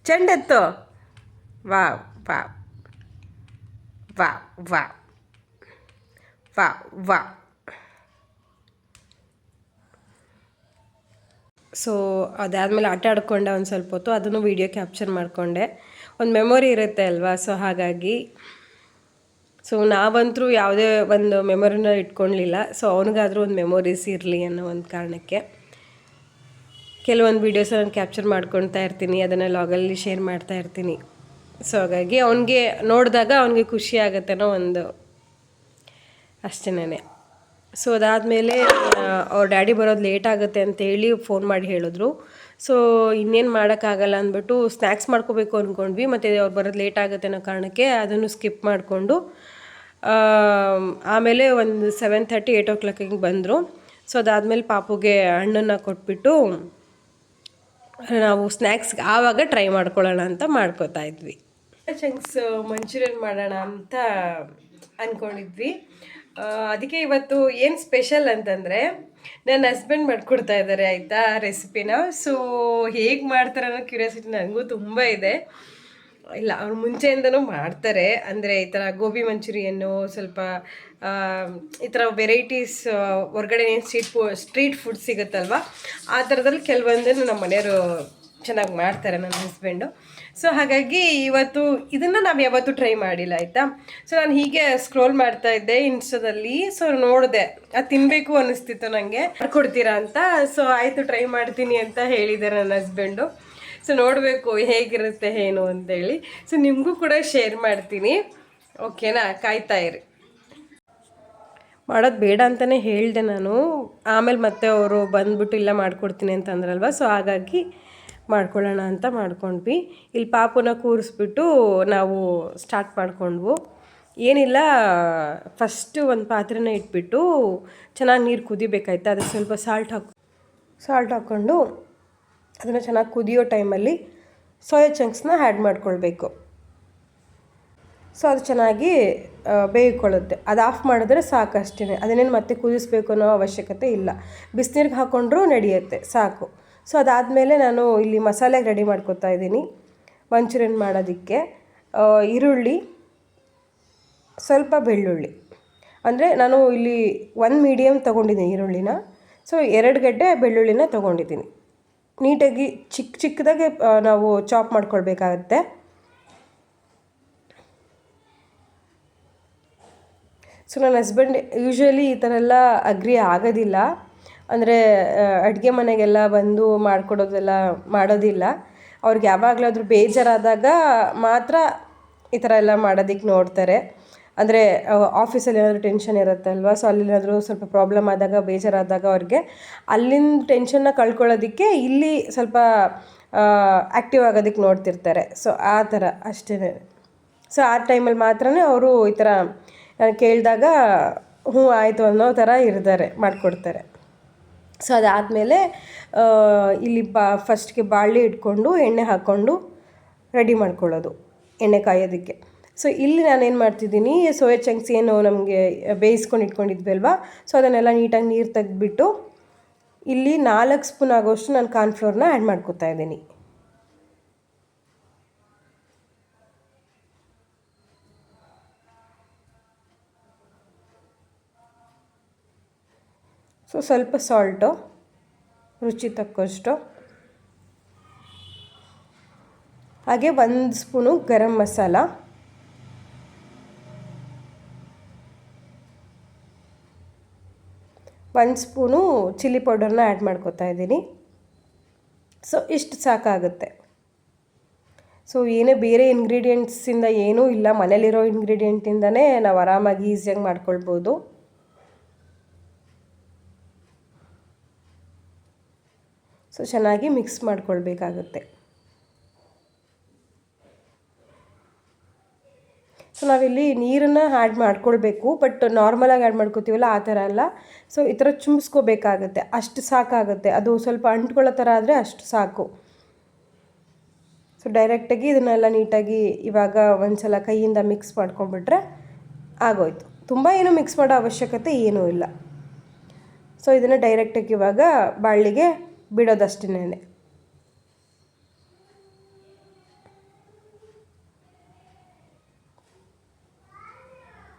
Speaker 1: ಚೆಂಡೆತ್ತು. Wow wow wow wow wow wow. So ಅದಾದಮೇಲೆ ಆಟ ಆಡ್ಕೊಂಡೆ ಒಂದು ಸ್ವಲ್ಪ ಹೊತ್ತು, ಅದನ್ನು ವೀಡಿಯೋ ಕ್ಯಾಪ್ಚರ್ ಮಾಡಿಕೊಂಡೆ. ಒಂದು ಮೆಮೊರಿ ಇರುತ್ತೆ ಅಲ್ವಾ. ಸೊ ಹಾಗಾಗಿ ಸೊ ನಾವಂತರೂ ಯಾವುದೇ ಒಂದು ಮೆಮೊರಿನ ಇಟ್ಕೊಳ್ಳಲಿಲ್ಲ. ಸೊ ಅವನಿಗಾದರೂ ಒಂದು ಮೆಮೊರೀಸ್ ಇರಲಿ ಅನ್ನೋ ಒಂದು ಕಾರಣಕ್ಕೆ ಕೆಲವೊಂದು ವೀಡಿಯೋಸ್ ನಾನು ಕ್ಯಾಪ್ಚರ್ ಮಾಡ್ಕೊಳ್ತಾ ಇರ್ತೀನಿ, ಅದನ್ನು ಲಾಗಲ್ಲಿ ಶೇರ್ ಮಾಡ್ತಾ ಇರ್ತೀನಿ. ಸೊ ಹಾಗಾಗಿ ಅವನಿಗೆ ನೋಡಿದಾಗ ಅವನಿಗೆ ಖುಷಿ ಆಗುತ್ತೇನೋ ಒಂದು, ಅಷ್ಟೇನೆ. ಸೊ ಅದಾದಮೇಲೆ ಅವ್ರ ಡ್ಯಾಡಿ ಬರೋದು ಲೇಟ್ ಆಗುತ್ತೆ ಅಂತೇಳಿ ಫೋನ್ ಮಾಡಿ ಹೇಳಿದ್ರು. ಸೊ ಇನ್ನೇನು ಮಾಡೋಕ್ಕಾಗಲ್ಲ ಅಂದ್ಬಿಟ್ಟು ಸ್ನ್ಯಾಕ್ಸ್ ಮಾಡ್ಕೋಬೇಕು ಅಂದ್ಕೊಂಡ್ವಿ. ಮತ್ತು ಅವ್ರು ಬರೋದು ಲೇಟ್ ಆಗುತ್ತೆ ಅನ್ನೋ ಕಾರಣಕ್ಕೆ ಅದನ್ನು ಸ್ಕಿಪ್ ಮಾಡಿಕೊಂಡು ಆಮೇಲೆ ಒಂದು 7:30 8 o'clock ಹಿಂಗೆ ಬಂದರು. ಸೊ ಅದಾದಮೇಲೆ ಪಾಪುಗೆ ಹಣ್ಣನ್ನು ಕೊಟ್ಬಿಟ್ಟು ನಾವು ಸ್ನ್ಯಾಕ್ಸ್ಗೆ ಆವಾಗ ಟ್ರೈ ಮಾಡ್ಕೊಳ್ಳೋಣ ಅಂತ ಮಾಡ್ಕೋತಾ ಇದ್ವಿ. ಚಂಕ್ಸ್ ಮಂಚೂರಿಯನ್ ಮಾಡೋಣ ಅಂತ ಅಂದ್ಕೊಂಡಿದ್ವಿ. ಅದಕ್ಕೆ ಇವತ್ತು ಏನು ಸ್ಪೆಷಲ್ ಅಂತಂದರೆ ನನ್ನ ಹಸ್ಬೆಂಡ್ ಮಾಡಿಕೊಡ್ತಾ ಇದ್ದಾರೆ ಆಯಿತಾ ರೆಸಿಪಿನ. ಸೊ ಹೇಗೆ ಮಾಡ್ತಾರೆ ಅನ್ನೋ ಕ್ಯೂರಿಯಾಸಿಟಿ ನನಗೂ ತುಂಬ ಇದೆ. ಇಲ್ಲ ಅವ್ರು ಮುಂಚೆಯಿಂದನೂ ಮಾಡ್ತಾರೆ, ಅಂದರೆ ಈ ಥರ ಗೋಬಿ ಮಂಚೂರಿಯನ್ನು ಸ್ವಲ್ಪ ಈ ಥರ ವೆರೈಟೀಸ್ ಹೊರ್ಗಡೆ ಸ್ಟ್ರೀಟ್ ಫುಡ್ ಸಿಗುತ್ತಲ್ವ, ಆ ಥರದಲ್ಲಿ ಕೆಲವೊಂದನ್ನು ನಮ್ಮ ಮನೆಯವರು ಚೆನ್ನಾಗಿ ಮಾಡ್ತಾರೆ ನನ್ನ ಹಸ್ಬೆಂಡು. ಸೊ ಹಾಗಾಗಿ ಇವತ್ತು ಇದನ್ನು ನಾವು ಯಾವತ್ತೂ ಟ್ರೈ ಮಾಡಿಲ್ಲ ಆಯಿತಾ. ಸೊ ನಾನು ಹೀಗೆ ಸ್ಕ್ರೋಲ್ ಮಾಡ್ತಾ ಇದ್ದೆ ಇನ್ಸ್ಟಾದಲ್ಲಿ. ಸೊ ನೋಡಿದೆ, ಅದು ತಿನ್ನಬೇಕು ಅನ್ನಿಸ್ತಿತ್ತು ನನಗೆ. ಮಾಡ್ಕೊಡ್ತೀರಾ ಅಂತ. ಸೊ ಆಯಿತು ಟ್ರೈ ಮಾಡ್ತೀನಿ ಅಂತ ಹೇಳಿದ್ದಾರೆ ನನ್ನ ಹಸ್ಬೆಂಡು. ಸೊ ನೋಡಬೇಕು ಹೇಗಿರುತ್ತೆ ಏನು ಅಂತೇಳಿ. ಸೊ ನಿಮಗೂ ಕೂಡ ಶೇರ್ ಮಾಡ್ತೀನಿ, ಓಕೆನಾ? ಕಾಯ್ತಾ ಇರಿ. ಮಾಡೋದು ಬೇಡ ಅಂತಲೇ ಹೇಳಿದೆ ನಾನು, ಆಮೇಲೆ ಮತ್ತೆ ಅವರು ಬಂದುಬಿಟ್ಟು ಇಲ್ಲ ಮಾಡಿಕೊಡ್ತೀನಿ ಅಂತ ಅಂದ್ರಲ್ವ. ಸೊ ಹಾಗಾಗಿ ಮಾಡ್ಕೊಳ್ಳೋಣ ಅಂತ ಮಾಡ್ಕೊಂಡ್ವಿ. ಇಲ್ಲಿ ಪಾಪುನ ಕೂರಿಸ್ಬಿಟ್ಟು ನಾವು ಸ್ಟಾರ್ಟ್ ಮಾಡ್ಕೊಂಡ್ವು. ಏನಿಲ್ಲ, ಫಸ್ಟು ಒಂದು ಪಾತ್ರೆನ ಇಟ್ಬಿಟ್ಟು ಚೆನ್ನಾಗಿ ನೀರು ಕುದಿಬೇಕಾಯ್ತು. ಅದಕ್ಕೆ ಸ್ವಲ್ಪ ಸಾಲ್ಟ್ ಹಾಕ್ಕೊಂಡು ಅದನ್ನು ಚೆನ್ನಾಗಿ ಕುದಿಯೋ ಟೈಮಲ್ಲಿ ಸೋಯಾ ಚಂಕ್ಸ್ನ ಆ್ಯಡ್ ಮಾಡ್ಕೊಳ್ಬೇಕು. ಸೊ ಅದು ಚೆನ್ನಾಗಿ ಬೇಯ್ಕೊಳ್ಳುತ್ತೆ. ಅದು ಆಫ್ ಮಾಡಿದ್ರೆ ಸಾಕು, ಅಷ್ಟೇ. ಅದನ್ನೇನು ಮತ್ತೆ ಕುದಿಸ್ಬೇಕು ಅನ್ನೋ ಅವಶ್ಯಕತೆ ಇಲ್ಲ. ಬಿಸಿನೀರಿಗೆ ಹಾಕ್ಕೊಂಡ್ರೂ ನಡೆಯುತ್ತೆ, ಸಾಕು. ಸೊ ಅದಾದಮೇಲೆ ನಾನು ಇಲ್ಲಿ ಮಸಾಲೆಗೆ ರೆಡಿ ಮಾಡ್ಕೊತಾ ಇದ್ದೀನಿ ಮಂಚೂರಿಯನ್ ಮಾಡೋದಕ್ಕೆ. ಈರುಳ್ಳಿ, ಸ್ವಲ್ಪ ಬೆಳ್ಳುಳ್ಳಿ, ಅಂದರೆ ನಾನು ಇಲ್ಲಿ 1 ಮೀಡಿಯಮ್ ತೊಗೊಂಡಿದ್ದೀನಿ ಈರುಳ್ಳಿನ. ಸೊ 2 ಗಡ್ಡೆ ಬೆಳ್ಳುಳ್ಳಿನ ತೊಗೊಂಡಿದ್ದೀನಿ. ನೀಟಾಗಿ ಚಿಕ್ಕದಾಗೆ ನಾವು ಚಾಪ್ ಮಾಡ್ಕೊಳ್ಬೇಕಾಗತ್ತೆ. ಸೊ ನನ್ನ ಹಸ್ಬೆಂಡ್ ಯೂಶ್ವಲಿ ಈ ಥರ ಎಲ್ಲ ಅಗ್ರಿ ಆಗೋದಿಲ್ಲ, ಅಂದರೆ ಅಡುಗೆ ಮನೆಗೆಲ್ಲ ಬಂದು ಮಾಡಿಕೊಡೋದೆಲ್ಲ ಮಾಡೋದಿಲ್ಲ. ಅವ್ರಿಗೆ ಯಾವಾಗಲಾದರೂ ಬೇಜಾರಾದಾಗ ಮಾತ್ರ ಈ ಥರ ಎಲ್ಲ ಮಾಡೋದಕ್ಕೆ ನೋಡ್ತಾರೆ. ಅಂದರೆ ಆಫೀಸಲ್ಲಿ ಏನಾದರೂ ಟೆನ್ಷನ್ ಇರುತ್ತಲ್ವ, ಸೊ ಅಲ್ಲೇನಾದರೂ ಸ್ವಲ್ಪ ಪ್ರಾಬ್ಲಮ್ ಆದಾಗ, ಬೇಜಾರಾದಾಗ ಅವ್ರಿಗೆ ಅಲ್ಲಿನ ಟೆನ್ಷನ್ನ ಕಳ್ಕೊಳ್ಳೋದಕ್ಕೆ ಇಲ್ಲಿ ಸ್ವಲ್ಪ ಆ್ಯಕ್ಟಿವ್ ಆಗೋದಕ್ಕೆ ನೋಡ್ತಿರ್ತಾರೆ. ಸೊ ಆ ಥರ ಅಷ್ಟೇ. ಸೊ ಆ ಟೈಮಲ್ಲಿ ಮಾತ್ರ ಅವರು ಈ ಥರ ನಾನು ಕೇಳಿದಾಗ ಹ್ಞೂ ಆಯಿತು ಅನ್ನೋ ಥರ ಇರ್ತಾರೆ, ಮಾಡಿಕೊಡ್ತಾರೆ. ಸೊ ಅದಾದಮೇಲೆ ಇಲ್ಲಿ ಫಸ್ಟ್ಗೆ ಬಾಣಲಿ ಇಟ್ಕೊಂಡು ಎಣ್ಣೆ ಹಾಕ್ಕೊಂಡು ರೆಡಿ ಮಾಡ್ಕೊಳ್ಳೋದು, ಎಣ್ಣೆ ಕಾಯೋದಕ್ಕೆ. ಸೊ ಇಲ್ಲಿ ನಾನೇನು ಮಾಡ್ತಿದ್ದೀನಿ, ಸೋಯಾ ಚಂಕ್ಸ್ ಏನು ನಮಗೆ ಬೇಯಿಸ್ಕೊಂಡು ಇಟ್ಕೊಂಡಿದ್ವಿ ಅಲ್ವಾ, ಸೊ ಅದನ್ನೆಲ್ಲ ನೀಟಾಗಿ ನೀರು ತೆಗೆದ್ಬಿಟ್ಟು ಇಲ್ಲಿ 4 ಸ್ಪೂನ್ ಆಗೋಷ್ಟು ನಾನು ಕಾರ್ನ್ಫ್ಲೋರ್ನ ಆ್ಯಡ್ ಮಾಡ್ಕೊತಾ ಇದ್ದೀನಿ. ಸೊ ಸ್ವಲ್ಪ ಸಾಲ್ಟು, ರುಚಿ ತಕ್ಕಷ್ಟು, ಹಾಗೆ 1 spoon garam masala, 1 spoon chilli ಪೌಡರ್ನ ಆ್ಯಡ್ ಮಾಡ್ಕೊತಾ ಇದ್ದೀನಿ. ಸೊ ಇಷ್ಟು ಸಾಕಾಗುತ್ತೆ. ಸೊ ಏನೇ ಬೇರೆ ಇಂಗ್ರೀಡಿಯೆಂಟ್ಸಿಂದ ಏನೂ ಇಲ್ಲ, ಮನೇಲಿರೋ ಇಂಗ್ರೀಡಿಯೆಂಟಿಂದನೇ ನಾವು ಆರಾಮಾಗಿ ಈಸಿಯಾಗಿ ಮಾಡ್ಕೊಳ್ಬೋದು. ಸೊ ಚೆನ್ನಾಗಿ ಮಿಕ್ಸ್ ಮಾಡ್ಕೊಳ್ಬೇಕಾಗುತ್ತೆ. ಸೊ ನಾವಿಲ್ಲಿ ನೀರನ್ನು ಆ್ಯಡ್ ಮಾಡ್ಕೊಳ್ಬೇಕು, ಬಟ್ ನಾರ್ಮಲಾಗಿ ಆ್ಯಡ್ ಮಾಡ್ಕೋತೀವಲ್ಲ ಆ ಥರ ಅಲ್ಲ. ಸೊ ಈ ಥರ ಚುಮ್ಸ್ಕೋಬೇಕಾಗುತ್ತೆ, ಅಷ್ಟು ಸಾಕಾಗುತ್ತೆ. ಅದು ಸ್ವಲ್ಪ ಅಂಟ್ಕೊಳ್ಳೋ ಥರ ಆದರೆ ಅಷ್ಟು ಸಾಕು. ಸೊ ಡೈರೆಕ್ಟಾಗಿ ಇದನ್ನೆಲ್ಲ ನೀಟಾಗಿ ಇವಾಗ ಒಂದು ಸಲ ಕೈಯಿಂದ ಮಿಕ್ಸ್ ಮಾಡ್ಕೊಂಡ್ಬಿಟ್ರೆ ಆಗೋಯ್ತು. ತುಂಬ ಏನು ಮಿಕ್ಸ್ ಮಾಡೋ ಅವಶ್ಯಕತೆ ಏನೂ ಇಲ್ಲ. ಸೊ ಇದನ್ನು ಡೈರೆಕ್ಟಾಗಿ ಇವಾಗ ಬಾಳಿಗೆ ಬಿಡೋದಷ್ಟೇನೆ.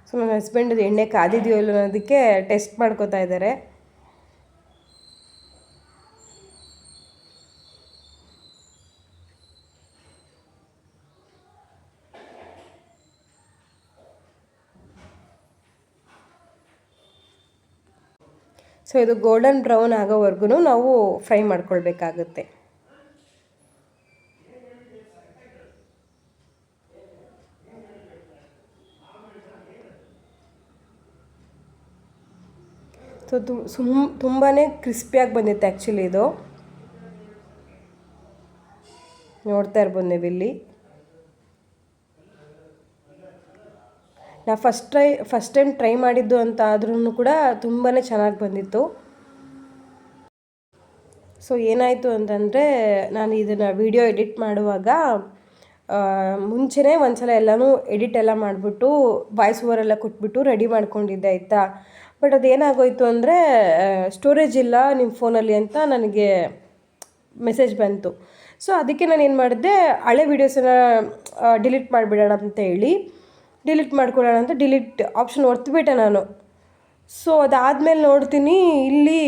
Speaker 1: ಸೊ ನನ್ನ ಹಸ್ಬೆಂಡ್ ಎಣ್ಣೆ ಕಾದಿದೆಯೋ ಇಲ್ಲ ಅನ್ನೋದಕ್ಕೆ ಟೆಸ್ಟ್ ಮಾಡ್ಕೋತಾ ಇದ್ದಾರೆ. ಸೊ ಇದು ಗೋಲ್ಡನ್ ಬ್ರೌನ್ ಆಗೋವರೆಗೂ ನಾವು ಫ್ರೈ ಮಾಡ್ಕೊಳ್ಬೇಕಾಗುತ್ತೆ. ಸೊ ತುಂಬಾ ಕ್ರಿಸ್ಪಿಯಾಗಿ ಬಂದಿತ್ತು ಆ್ಯಕ್ಚುಲಿ. ಇದು ನೋಡ್ತಾ ಇರ್ಬೋದು ನೀವು ಇಲ್ಲಿ. ನಾ ಫಸ್ಟ್ ಟೈಮ್ ಟ್ರೈ ಮಾಡಿದ್ದು ಅಂತ ಆದ್ರೂ ಕೂಡ ತುಂಬಾ ಚೆನ್ನಾಗಿ ಬಂದಿತ್ತು. ಸೊ ಏನಾಯಿತು ಅಂತಂದರೆ, ನಾನು ಇದನ್ನು ವಿಡಿಯೋ ಎಡಿಟ್ ಮಾಡುವಾಗ ಮುಂಚೆನೇ ಒಂದು ಸಲ ಎಲ್ಲನೂ ಎಡಿಟ್ ಎಲ್ಲ ಮಾಡಿಬಿಟ್ಟು ವಾಯ್ಸ್ ಓವರೆಲ್ಲ ಕೊಟ್ಬಿಟ್ಟು ರೆಡಿ ಮಾಡ್ಕೊಂಡಿದ್ದೆ, ಆಯಿತಾ. ಬಟ್ ಅದೇನಾಗೋಯಿತು ಅಂದರೆ, ಸ್ಟೋರೇಜ್ ಇಲ್ಲ ನಿಮ್ಮ ಫೋನಲ್ಲಿ ಅಂತ ನನಗೆ ಮೆಸೇಜ್ ಬಂತು. ಸೊ ಅದಕ್ಕೆ ನಾನು ಏನು ಮಾಡಿದೆ, ಹಳೆ ವೀಡಿಯೋಸನ್ನು ಡಿಲೀಟ್ ಮಾಡಿಬಿಡೋಣ ಅಂತ ಹೇಳಿ ಡಿಲೀಟ್ ಮಾಡ್ಕೊಳ್ಳೋಣ ಅಂತ ಡಿಲೀಟ್ ಆಪ್ಷನ್ ಒತ್ತಿಬಿಟ್ಟೆ ನಾನು. ಸೊ ಅದಾದಮೇಲೆ ನೋಡ್ತೀನಿ ಇಲ್ಲಿ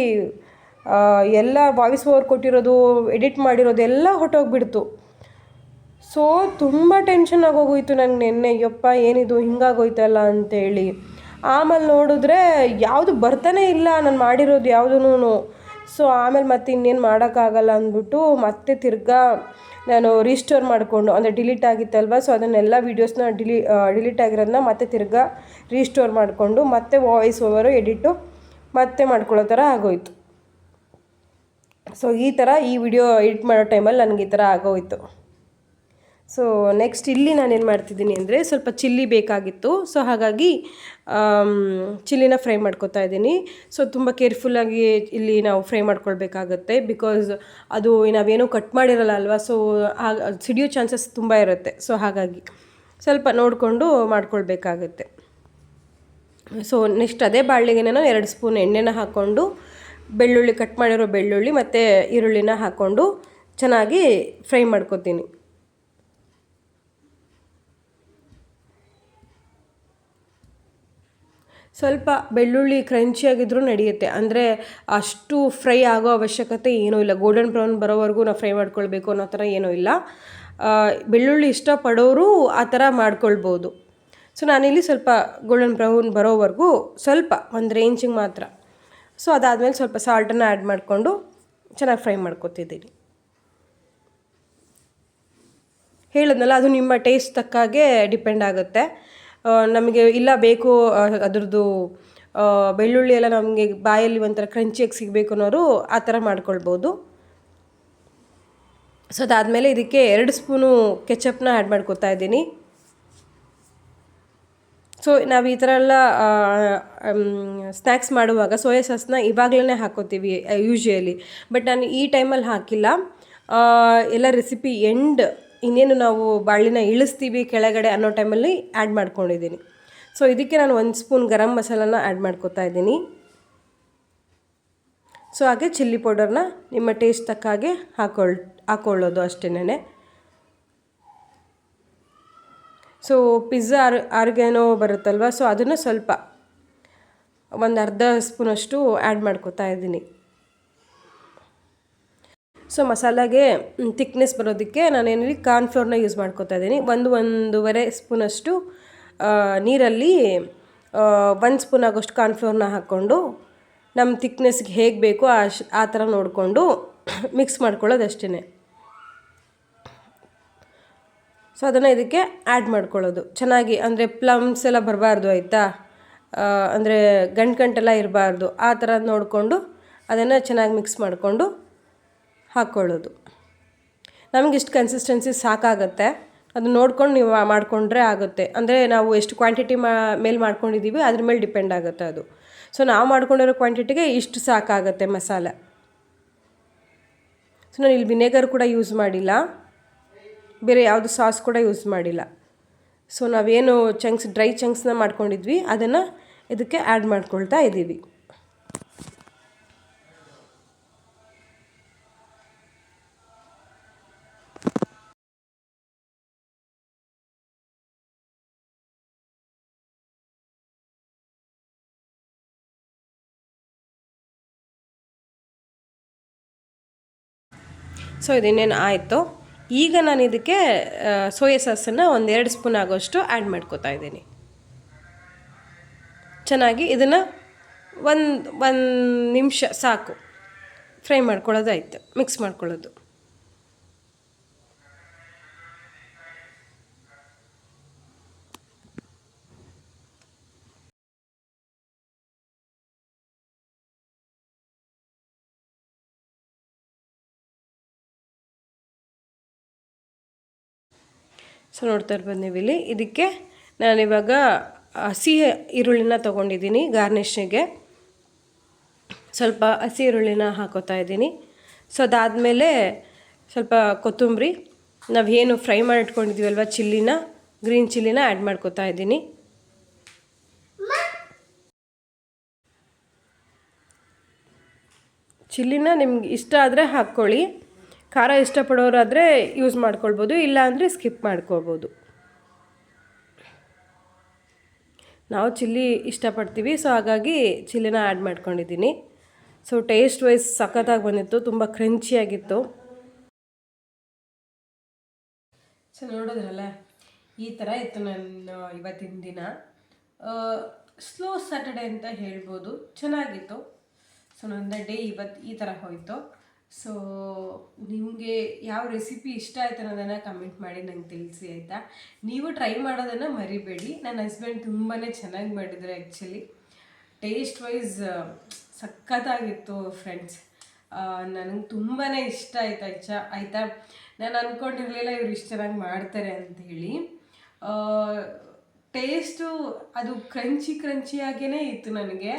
Speaker 1: ಎಲ್ಲ ವಾಯ್ಸ್ ಓವರ್ ಕೊಟ್ಟಿರೋದು, ಎಡಿಟ್ ಮಾಡಿರೋದು ಎಲ್ಲ ಹೊಟ್ಟೋಗ್ಬಿಡ್ತು. ಸೊ ತುಂಬ ಟೆನ್ಷನ್ ಆಗೋಗೋಯ್ತು ನನಗೆ ನೆನ್ನೆ. ಯಪ್ಪ ಏನಿದು ಹಿಂಗಾಗೋಯ್ತಲ್ಲ ಅಂತೇಳಿ. ಆಮೇಲೆ ನೋಡಿದ್ರೆ ಯಾವುದು ಬರ್ತಾನೆ ಇಲ್ಲ ನಾನು ಮಾಡಿರೋದು ಯಾವುದೂ. ಸೊ ಆಮೇಲೆ ಮತ್ತೆ ಇನ್ನೇನು ಮಾಡೋಕ್ಕಾಗಲ್ಲ ಅಂದ್ಬಿಟ್ಟು ಮತ್ತೆ ತಿರ್ಗಾ ನಾನು ರೀಸ್ಟೋರ್ ಮಾಡಿಕೊಂಡು, ಅಂದರೆ ಡಿಲೀಟ್ ಆಗಿತ್ತಲ್ವ, ಸೊ ಅದನ್ನೆಲ್ಲ ವೀಡಿಯೋಸ್ನ ಡಿಲೀಟ್ ಆಗಿರೋದನ್ನ ಮತ್ತೆ ತಿರ್ಗಾ ರೀಸ್ಟೋರ್ ಮಾಡಿಕೊಂಡು ಮತ್ತೆ ವಾಯ್ಸ್ ಓವರು ಎಡಿಟು ಮತ್ತೆ ಮಾಡ್ಕೊಳ್ಳೋ ಥರ ಆಗೋಯ್ತು. ಸೊ ಈ ಥರ ಈ ವಿಡಿಯೋ ಎಡಿಟ್ ಮಾಡೋ ಟೈಮಲ್ಲಿ ನನಗೆ ಈ ಥರ ಆಗೋಯ್ತು. ಸೊ ನೆಕ್ಸ್ಟ್ ಇಲ್ಲಿ ನಾನೇನು ಮಾಡ್ತಿದ್ದೀನಿ ಅಂದರೆ, ಸ್ವಲ್ಪ ಚಿಲ್ಲಿ ಬೇಕಾಗಿತ್ತು. ಸೊ ಹಾಗಾಗಿ ಚಿಲ್ಲಿನ ಫ್ರೈ ಮಾಡ್ಕೊತಾ ಇದ್ದೀನಿ. ಸೊ ತುಂಬ ಕೇರ್ಫುಲ್ಲಾಗಿ ಇಲ್ಲಿ ನಾವು ಫ್ರೈ ಮಾಡ್ಕೊಳ್ಬೇಕಾಗತ್ತೆ, ಬಿಕಾಸ್ ಅದು ನಾವೇನೋ ಕಟ್ ಮಾಡಿರಲ್ಲ ಅಲ್ವಾ, ಸೊ ಸಿಡಿಯೋ ಚಾನ್ಸಸ್ ತುಂಬ ಇರುತ್ತೆ. ಸೊ ಹಾಗಾಗಿ ಸ್ವಲ್ಪ ನೋಡಿಕೊಂಡು ಮಾಡ್ಕೊಳ್ಬೇಕಾಗತ್ತೆ. ಸೊ ನೆಕ್ಸ್ಟ್ ಅದೇ ಬಾಣಲೆಗೆ ನಾನು 2 ಸ್ಪೂನ್ ಎಣ್ಣೆನ ಹಾಕ್ಕೊಂಡು ಬೆಳ್ಳುಳ್ಳಿ, ಕಟ್ ಮಾಡಿರೋ ಬೆಳ್ಳುಳ್ಳಿ ಮತ್ತು ಈರುಳ್ಳಿನ ಹಾಕ್ಕೊಂಡು ಚೆನ್ನಾಗಿ ಫ್ರೈ ಮಾಡ್ಕೊತೀನಿ. ಸ್ವಲ್ಪ ಬೆಳ್ಳುಳ್ಳಿ ಕ್ರಂಚಿಯಾಗಿದ್ರೂ ನಡೆಯುತ್ತೆ, ಅಂದರೆ ಅಷ್ಟು ಫ್ರೈ ಆಗೋ ಅವಶ್ಯಕತೆ ಏನೂ ಇಲ್ಲ. ಗೋಲ್ಡನ್ ಬ್ರೌನ್ ಬರೋವರೆಗೂ ನಾವು ಫ್ರೈ ಮಾಡ್ಕೊಳ್ಬೇಕು ಅನ್ನೋ ಥರ ಏನೂ ಇಲ್ಲ. ಬೆಳ್ಳುಳ್ಳಿ ಇಷ್ಟಪಡೋರು ಆ ಥರ ಮಾಡ್ಕೊಳ್ಬೋದು. ಸೊ ನಾನಿಲ್ಲಿ ಸ್ವಲ್ಪ ಗೋಲ್ಡನ್ ಬ್ರೌನ್ ಬರೋವರೆಗೂ ಸ್ವಲ್ಪ ಒಂದು ರೇಂಜಿಗೆ ಮಾತ್ರ. ಸೊ ಅದಾದಮೇಲೆ ಸ್ವಲ್ಪ ಸಾಲ್ಟನ್ನು ಆ್ಯಡ್ ಮಾಡಿಕೊಂಡು ಚೆನ್ನಾಗಿ ಫ್ರೈ ಮಾಡ್ಕೊತಿದ್ದೀನಿ. ಹೇಳಿದ್ನಲ್ಲ, ಅದು ನಿಮ್ಮ ಟೇಸ್ಟ್ ತಕ್ಕಾಗೆ ಡಿಪೆಂಡ್ ಆಗುತ್ತೆ. ನಮಗೆ ಇಲ್ಲ ಬೇಕು ಅದ್ರದ್ದು ಬೆಳ್ಳುಳ್ಳಿ ಎಲ್ಲ ನಮಗೆ ಬಾಯಲ್ಲಿ ಒಂಥರ ಕ್ರಂಚಿಯಾಗಿ ಸಿಗಬೇಕು ಅನ್ನೋರು ಆ ಥರ ಮಾಡ್ಕೊಳ್ಬೋದು. ಸೊ ಅದಾದಮೇಲೆ ಇದಕ್ಕೆ 2 ಸ್ಪೂನು ಕೆಚಪ್ನ ಆ್ಯಡ್ ಮಾಡ್ಕೊತಾ ಇದ್ದೀನಿ. ಸೊ ನಾವು ಈ ಥರ ಎಲ್ಲ ಸ್ನ್ಯಾಕ್ಸ್ ಮಾಡುವಾಗ ಸೋಯಾ ಸಾಸ್ನ ಇವಾಗಲೇ ಹಾಕ್ಕೋತೀವಿ ಯೂಶ್ವಲಿ. ಬಟ್ ನಾನು ಈ ಟೈಮಲ್ಲಿ ಹಾಕಿಲ್ಲ. ಎಲ್ಲ ರೆಸಿಪಿ ಇನ್ನೇನು ನಾವು ಬಾಳಿನ ಇಳಿಸ್ತೀವಿ ಕೆಳಗಡೆ ಅನ್ನೋ ಟೈಮಲ್ಲಿ ಆ್ಯಡ್ ಮಾಡ್ಕೊಂಡಿದ್ದೀನಿ. ಸೊ ಇದಕ್ಕೆ ನಾನು 1 ಸ್ಪೂನ್ ಗರಂ ಮಸಾಲಾನ ಆ್ಯಡ್ ಮಾಡ್ಕೊತಾ ಇದ್ದೀನಿ. ಸೊ ಹಾಗೆ ಚಿಲ್ಲಿ ಪೌಡರ್ನ ನಿಮ್ಮ ಟೇಸ್ಟ್ ತಕ್ಕ ಹಾಗೆ ಹಾಕ್ಕೊಳ್ಳೋದು ಅಷ್ಟೇನೆ. ಸೊ ಪಿಜ್ಜಾ ಆರ್ಗ್ಯಾನೋ ಬರುತ್ತಲ್ವ, ಸೊ ಅದನ್ನು ಸ್ವಲ್ಪ ಒಂದು ಅರ್ಧ ಸ್ಪೂನಷ್ಟು ಆ್ಯಡ್ ಮಾಡ್ಕೊತಾ ಇದ್ದೀನಿ. ಸೊ ಮಸಾಲಾಗೆ ತಿಕ್ನೆಸ್ ಬರೋದಕ್ಕೆ ನಾನೇನಲ್ಲಿ ಕಾರ್ನ್ಫ್ಲೋರ್ನ ಯೂಸ್ ಮಾಡ್ಕೊತಾ ಇದ್ದೀನಿ. 1-1.5 ಸ್ಪೂನಷ್ಟು ನೀರಲ್ಲಿ 1 ಸ್ಪೂನ್ ಆಗೋಷ್ಟು ಕಾರ್ನ್ಫ್ಲೋರ್ನ ಹಾಕ್ಕೊಂಡು ನಮ್ಮ ತಿಕ್ನೆಸ್ಗೆ ಹೇಗೆ ಬೇಕೋ ಆ ಥರ ನೋಡಿಕೊಂಡು ಮಿಕ್ಸ್ ಮಾಡ್ಕೊಳ್ಳೋದು ಅಷ್ಟೇ. ಸೊ ಅದನ್ನು ಇದಕ್ಕೆ ಆ್ಯಡ್ ಮಾಡ್ಕೊಳ್ಳೋದು ಚೆನ್ನಾಗಿ, ಅಂದರೆ ಪ್ಲಮ್ಸ್ ಎಲ್ಲ ಬರಬಾರ್ದು ಆಯಿತಾ, ಅಂದರೆ ಗಂಟೆಲ್ಲ ಇರಬಾರ್ದು, ಆ ಥರ ನೋಡಿಕೊಂಡು ಅದನ್ನು ಚೆನ್ನಾಗಿ ಮಿಕ್ಸ್ ಮಾಡಿಕೊಂಡು ಹಾಕ್ಕೊಳ್ಳೋದು. ನಮಗಿಷ್ಟು ಕನ್ಸಿಸ್ಟೆನ್ಸಿ ಸಾಕಾಗುತ್ತೆ, ಅದು ನೋಡ್ಕೊಂಡು ನೀವು ಮಾಡಿಕೊಂಡ್ರೆ ಆಗುತ್ತೆ. ಅಂದರೆ ನಾವು ಎಷ್ಟು ಕ್ವಾಂಟಿಟಿ ಮೇಲೆ ಮಾಡ್ಕೊಂಡಿದ್ದೀವಿ ಅದ್ರ ಮೇಲೆ ಡಿಪೆಂಡ್ ಆಗುತ್ತೆ ಅದು. ಸೊ ನಾವು ಮಾಡ್ಕೊಂಡಿರೋ ಕ್ವಾಂಟಿಟಿಗೆ ಇಷ್ಟು ಸಾಕಾಗುತ್ತೆ ಮಸಾಲೆ. ಸೊ ನಾನು ಇಲ್ಲಿ ವಿನೆಗರ್ ಕೂಡ ಯೂಸ್ ಮಾಡಿಲ್ಲ, ಬೇರೆ ಯಾವುದು ಸಾಸ್ ಕೂಡ ಯೂಸ್ ಮಾಡಿಲ್ಲ. ಸೊ ನಾವೇನು ಡ್ರೈ ಚಂಕ್ಸ್ನ ಮಾಡ್ಕೊಂಡಿದ್ವಿ ಅದನ್ನು ಇದಕ್ಕೆ ಆ್ಯಡ್ ಮಾಡ್ಕೊಳ್ತಾ ಇದ್ದೀವಿ. ಸೊ ಇದಿನ್ನೇನು ಆಯಿತು. ಈಗ ನಾನು ಇದಕ್ಕೆ ಸೋಯಾ ಸಾಸನ್ನು 1-2 ಸ್ಪೂನ್ ಆಗೋಷ್ಟು ಆ್ಯಡ್ ಮಾಡ್ಕೊತಾ ಇದ್ದೀನಿ. ಚೆನ್ನಾಗಿ ಇದನ್ನು ಒಂದು ನಿಮಿಷ ಸಾಕು ಫ್ರೈ ಮಾಡ್ಕೊಳ್ಳೋದು ಆಯಿತು, ಮಿಕ್ಸ್ ಮಾಡ್ಕೊಳ್ಳೋದು. ಸೊ ನೋಡ್ತಾ ಇರ್ಬೋದು ನೀವು ಇಲ್ಲಿ. ಇದಕ್ಕೆ ನಾನಿವಾಗ ಹಸಿ ಈರುಳ್ಳಿನ ತೊಗೊಂಡಿದ್ದೀನಿ ಗಾರ್ನಿಷಿಗೆ. ಸ್ವಲ್ಪ ಹಸಿ ಈರುಳ್ಳಿನ ಹಾಕೋತಾ ಇದ್ದೀನಿ. ಸೊ ಅದಾದಮೇಲೆ ಸ್ವಲ್ಪ ಕೊತ್ತಂಬರಿ, ನಾವೇನು ಫ್ರೈ ಮಾಡಿ ಇಟ್ಕೊಂಡಿದ್ದೀವಲ್ವ ಗ್ರೀನ್ ಚಿಲ್ಲಿನ ಆ್ಯಡ್ ಮಾಡ್ಕೋತಾ ಇದ್ದೀನಿ. ಚಿಲ್ಲಿನ ನಿಮ್ಗೆ ಇಷ್ಟ ಆದರೆ ಹಾಕ್ಕೊಳ್ಳಿ, ಖಾರ ಇಷ್ಟಪಡೋರಾದರೆ ಯೂಸ್ ಮಾಡ್ಕೊಳ್ಬೋದು, ಇಲ್ಲ ಅಂದರೆ ಸ್ಕಿಪ್ ಮಾಡ್ಕೊಳ್ಬೋದು. ನಾವು ಚಿಲ್ಲಿ ಇಷ್ಟಪಡ್ತೀವಿ, ಸೊ ಹಾಗಾಗಿ ಚಿಲ್ಲಿನ ಆ್ಯಡ್ ಮಾಡ್ಕೊಂಡಿದ್ದೀನಿ. ಸೊ ಟೇಸ್ಟ್ ವೈಸ್ ಸಖತ್ತಾಗಿ ಬಂದಿತ್ತು, ತುಂಬ ಕ್ರಂಚಿಯಾಗಿತ್ತು. ಸೊ ನೋಡೋದ್ರಲ್ಲ, ಈ ಥರ ಇತ್ತು ನನ್ನ ಇವತ್ತಿನ ದಿನ. ಸ್ಲೋ ಸ್ಯಾಟರ್ಡೆ ಅಂತ ಹೇಳ್ಬೋದು, ಚೆನ್ನಾಗಿತ್ತು. ಸೊ ನನ್ನ ಡೇ ಇವತ್ತು ಈ ಥರ ಹೋಯಿತು. ಸೊ ನಿಮಗೆ ಯಾವ ರೆಸಿಪಿ ಇಷ್ಟ ಆಯ್ತು ಅನ್ನೋದನ್ನು ಕಮೆಂಟ್ ಮಾಡಿ ನಂಗೆ ತಿಳಿಸಿ ಆಯಿತಾ. ನೀವು ಟ್ರೈ ಮಾಡೋದನ್ನು ಮರಿಬೇಡಿ. ನನ್ನ ಹಸ್ಬೆಂಡ್ ತುಂಬಾ ಚೆನ್ನಾಗಿ ಮಾಡಿದ್ರು, ಆ್ಯಕ್ಚುಲಿ ಟೇಸ್ಟ್ ವೈಸ್ ಸಖತ್ತಾಗಿತ್ತು ಫ್ರೆಂಡ್ಸ್. ನನಗೆ ತುಂಬಾ ಇಷ್ಟ ಆಯಿತಾ. ನಾನು ಅಂದ್ಕೊಂಡಿರಲಿಲ್ಲ ಇವ್ರು ಇಷ್ಟು ಚೆನ್ನಾಗಿ ಮಾಡ್ತಾರೆ ಅಂಥೇಳಿ. ಟೇಸ್ಟು ಅದು ಕ್ರಂಚಿಯಾಗೇ ಇತ್ತು ನನಗೆ.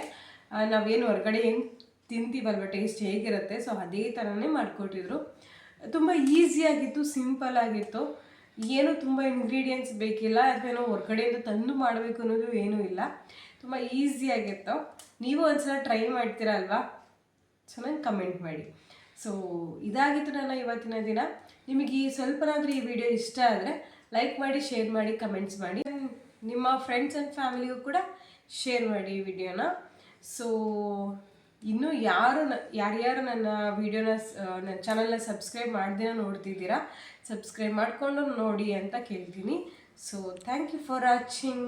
Speaker 1: ನಾವೇನು ಹೊರಗಡೆ ಏನು ತಿಂತೀವಲ್ವ ಟೇಸ್ಟ್ ಹೇಗಿರುತ್ತೆ, ಸೊ ಅದೇ ಥರನೇ ಮಾಡಿಕೊಟ್ಟಿದ್ರು. ತುಂಬ ಈಸಿಯಾಗಿತ್ತು, ಸಿಂಪಲ್ ಆಗಿತ್ತು, ಏನೂ ತುಂಬ ಇಂಗ್ರೀಡಿಯೆಂಟ್ಸ್ ಬೇಕಿಲ್ಲ, ಅಥವಾ ಹೊರಗಡೆಯಿಂದ ತಂದು ಮಾಡಬೇಕು ಅನ್ನೋದು ಏನೂ ಇಲ್ಲ, ತುಂಬ ಈಸಿಯಾಗಿತ್ತು. ನೀವು ಒಂದ್ಸಲ ಟ್ರೈ ಮಾಡ್ತೀರಾ ಅಲ್ವಾ, ಚೆನ್ನಾಗಿ ಕಮೆಂಟ್ ಮಾಡಿ. ಸೊ ಇದಾಗಿತ್ತು ನನ್ನ ಇವತ್ತಿನ ದಿನ. ನಿಮಗೆ ಸ್ವಲ್ಪನಾದರೂ ಈ ವಿಡಿಯೋ ಇಷ್ಟ ಆದರೆ ಲೈಕ್ ಮಾಡಿ, ಶೇರ್ ಮಾಡಿ, ಕಮೆಂಟ್ಸ್ ಮಾಡಿ. ನಿಮ್ಮ ಫ್ರೆಂಡ್ಸ್ ಆ್ಯಂಡ್ ಫ್ಯಾಮಿಲಿಗೂ ಕೂಡ ಶೇರ್ ಮಾಡಿ ಈ ವಿಡಿಯೋನ. ಸೊ ಇನ್ನೂ ಯಾರ್ಯಾರು ನನ್ನ ವಿಡಿಯೋನ ನನ್ನ ಚಾನಲ್ನ ಸಬ್ಸ್ಕ್ರೈಬ್ ಮಾಡ್ದೇ ನೋಡ್ತಿದ್ದೀರಾ, ಸಬ್ಸ್ಕ್ರೈಬ್ ಮಾಡಿಕೊಂಡು ನೋಡಿ ಅಂತ ಕೇಳ್ತೀನಿ. So thank you for watching.